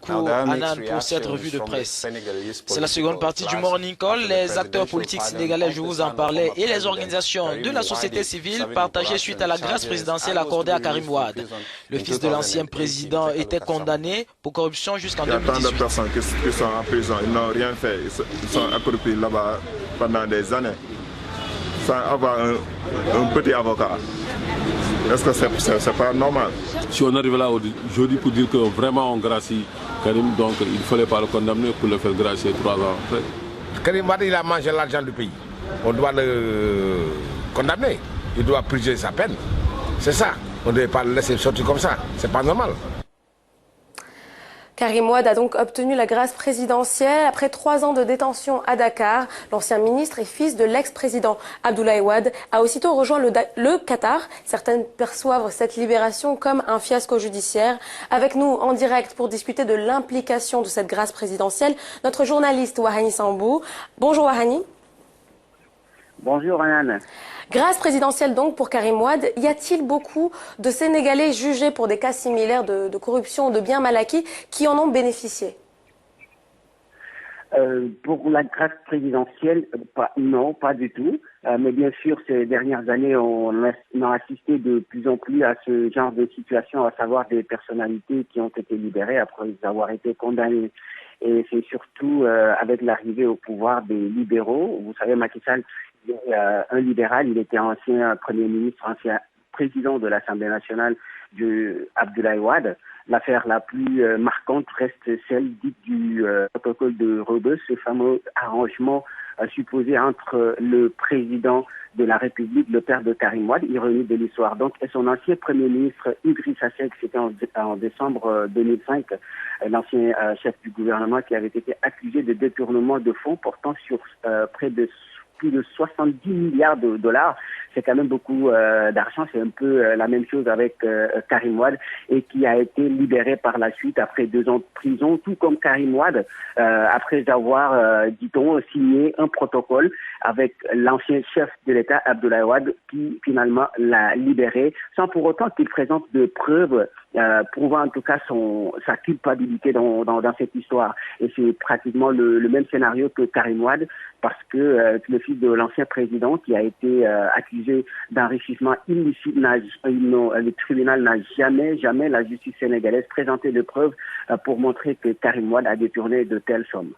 Beaucoup, Anan, pour cette revue de presse. C'est la seconde partie du Morning Call. Les acteurs politiques sénégalais, je vous en parlais, et les organisations de la société civile partagées suite à la grâce présidentielle accordée à Karim Wade. Le fils de l'ancien président était condamné pour corruption jusqu'en 2018. Il y a tant de personnes qui sont en prison, ils n'ont rien fait, ils sont accroupis là-bas pendant des années, sans avoir un petit avocat. Est-ce que c'est pas normal? Si on arrive là aujourd'hui pour dire que vraiment on gracie Karim, donc il ne fallait pas le condamner pour le faire gracier 3 ans après. Karim Wade, il a mangé l'argent du pays. On doit le condamner. Il doit purger sa peine. C'est ça. On ne devait pas le laisser sortir comme ça. C'est pas normal. Karim Wade a donc obtenu la grâce présidentielle après 3 ans de détention à Dakar. L'ancien ministre et fils de l'ex-président Abdoulaye Wade a aussitôt rejoint le Qatar. Certaines perçoivent cette libération comme un fiasco judiciaire. Avec nous en direct pour discuter de l'implication de cette grâce présidentielle, notre journaliste Wahani Sambou. Bonjour Wahani. Bonjour Anne. Grâce présidentielle donc pour Karim Wade. Y a-t-il beaucoup de Sénégalais jugés pour des cas similaires de corruption ou de biens mal acquis qui en ont bénéficié? Pour la grâce présidentielle, non, pas du tout. Mais bien sûr, ces dernières années, on a assisté de plus en plus à ce genre de situation, à savoir des personnalités qui ont été libérées après avoir été condamnées. Et c'est surtout avec l'arrivée au pouvoir des libéraux. Vous savez, Macky Sall, un libéral, il était ancien Premier ministre, ancien président de l'Assemblée nationale de Abdoulaye Wade. L'affaire la plus marquante reste celle dite du protocole de Rebeuss, ce fameux arrangement supposé entre le président de la République, le père de Karim Wade, ironie de l'histoire donc, et son ancien Premier ministre Idrissa Seck, c'était en décembre 2005, l'ancien chef du gouvernement qui avait été accusé de détournement de fonds portant sur près de plus de 70 milliards de dollars. C'est quand même beaucoup d'argent. C'est un peu la même chose avec Karim Wade et qui a été libéré par la suite après 2 ans de prison, tout comme Karim Wade, après avoir, dit-on, signé un protocole avec l'ancien chef de l'État, Abdoulaye Wade, qui finalement l'a libéré, sans pour autant qu'il présente de preuves prouvant en tout cas sa culpabilité dans cette histoire. Et c'est pratiquement le même scénario que Karim Wade, parce que le fils de l'ancien président qui a été accusé d'enrichissement illicite, le tribunal n'a jamais, la justice sénégalaise, présenté de preuves pour montrer que Karim Wade a détourné de telles sommes.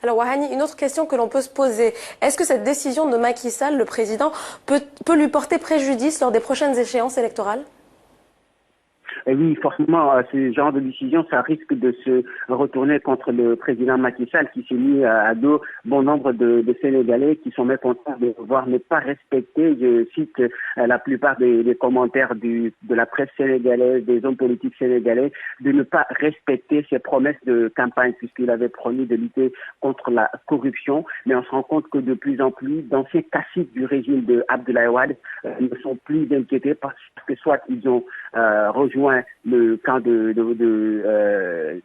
Alors Wahani, une autre question que l'on peut se poser, est-ce que cette décision de Macky Sall, le président, peut lui porter préjudice lors des prochaines échéances électorales? Et oui, forcément, ce genre de décision, ça risque de se retourner contre le président Macky Sall qui s'est mis à dos bon nombre de Sénégalais qui sont mécontents de voir ne pas respecter, je cite la plupart des commentaires de la presse sénégalaise, des hommes politiques sénégalais, de ne pas respecter ses promesses de campagne puisqu'il avait promis de lutter contre la corruption. Mais on se rend compte que de plus en plus d'anciens caciques du régime de Abdoulaye Wade ne sont plus inquiétés parce que soit ils ont rejoint le camp de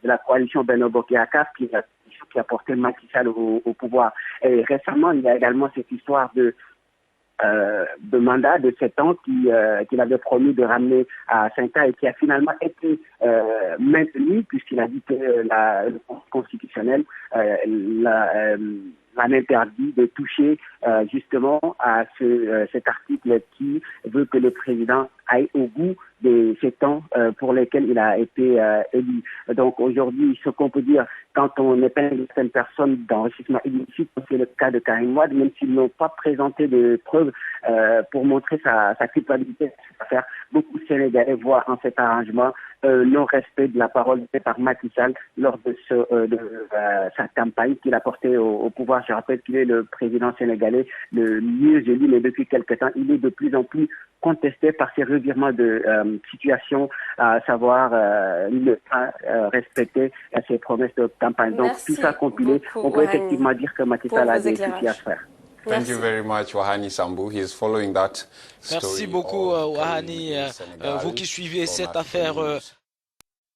la coalition Benno Bokk Yakaar qui a porté Macky Sall au pouvoir. Et récemment, il y a également cette histoire de mandat de 7 ans qu'il avait promis de ramener à 5 ans et qui a finalement été maintenu puisqu'il a dit que le Conseil constitutionnel l'en interdit de toucher justement à cet article qui veut que le président aille au bout de ces temps pour lesquels il a été élu. Donc aujourd'hui, ce qu'on peut dire, quand on épingle certaines personnes d'enrichissement illicite, c'est le cas de Karim Wade, même s'ils n'ont pas présenté de preuves pour montrer sa culpabilité, beaucoup de Sénégalais voient en cet arrangement non-respect de la parole faite par Macky Sall lors de sa campagne qu'il a portée au pouvoir. Je rappelle qu'il est le président sénégalais le mieux élu, mais depuis quelque temps, il est de plus en plus contesté par ces revirements de situation, à savoir ne pas respecter ses promesses de campagne. Donc tout ça compilé, on peut effectivement dire que Macky Sall a des soucis à se faire. Thank you very much, Wahani Sambou. He is following that story. Merci beaucoup, Wahani. Vous qui suivez cette affaire